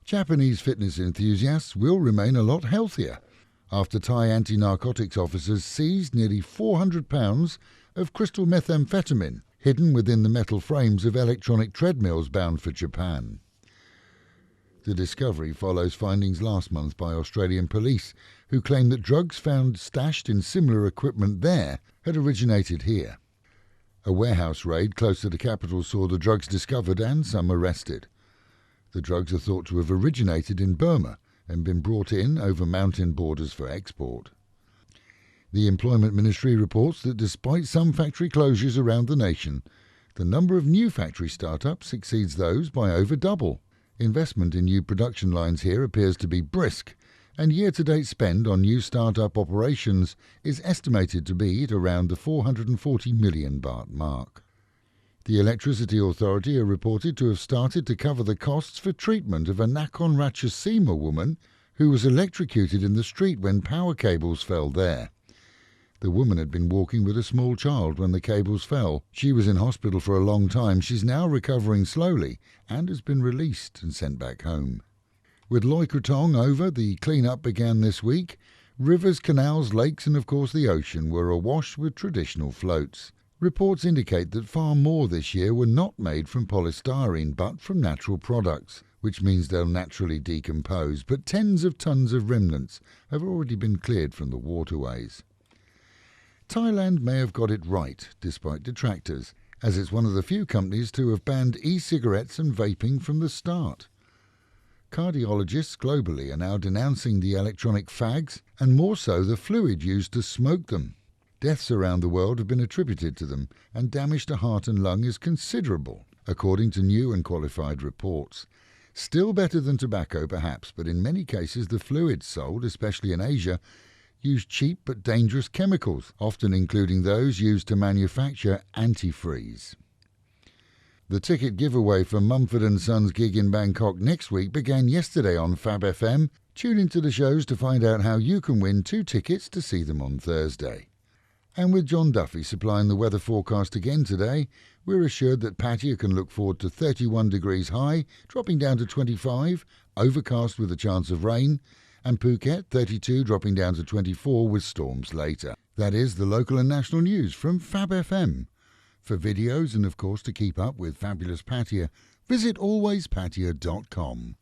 Japanese fitness enthusiasts will remain a lot healthier after Thai anti-narcotics officers seized nearly £400 of crystal methamphetamine hidden within the metal frames of electronic treadmills bound for Japan. The discovery follows findings last month by Australian police, who claimed that drugs found stashed in similar equipment there had originated here. A warehouse raid close to the capital saw the drugs discovered and some arrested. The drugs are thought to have originated in Burma and been brought in over mountain borders for export. The Employment Ministry reports that despite some factory closures around the nation, the number of new factory startups exceeds those by over double. Investment in new production lines here appears to be brisk, and year-to-date spend on new start-up operations is estimated to be at around the 440 million baht mark. The Electricity Authority are reported to have started to cover the costs for treatment of a Nakhon Ratchasima woman who was electrocuted in the street when power cables fell there. The woman had been walking with a small child when the cables fell. She was in hospital for a long time. She's now recovering slowly and has been released and sent back home. With Loy Krathong over, the clean-up began this week. Rivers, canals, lakes and of course the ocean were awash with traditional floats. Reports indicate that far more this year were not made from polystyrene but from natural products, which means they'll naturally decompose, but tens of tons of remnants have already been cleared from the waterways. Thailand may have got it right, despite detractors, as it's one of the few companies to have banned e-cigarettes and vaping from the start. Cardiologists globally are now denouncing the electronic fags, and more so the fluid used to smoke them. Deaths around the world have been attributed to them, and damage to heart and lung is considerable, according to new and qualified reports. Still better than tobacco, perhaps, but in many cases the fluids sold, especially in Asia, use cheap but dangerous chemicals, often including those used to manufacture antifreeze. The ticket giveaway for Mumford & Sons gig in Bangkok next week began yesterday on Fab FM. Tune into the shows to find out how you can win 2 tickets to see them on Thursday. And with John Duffy supplying the weather forecast again today, we're assured that Pattaya can look forward to 31 degrees high, dropping down to 25, overcast with a chance of rain, and Phuket 32 dropping down to 24 with storms later. That is the local and national news from Fab FM. For videos and of course to keep up with fabulous Pattaya, visit alwayspattaya.com.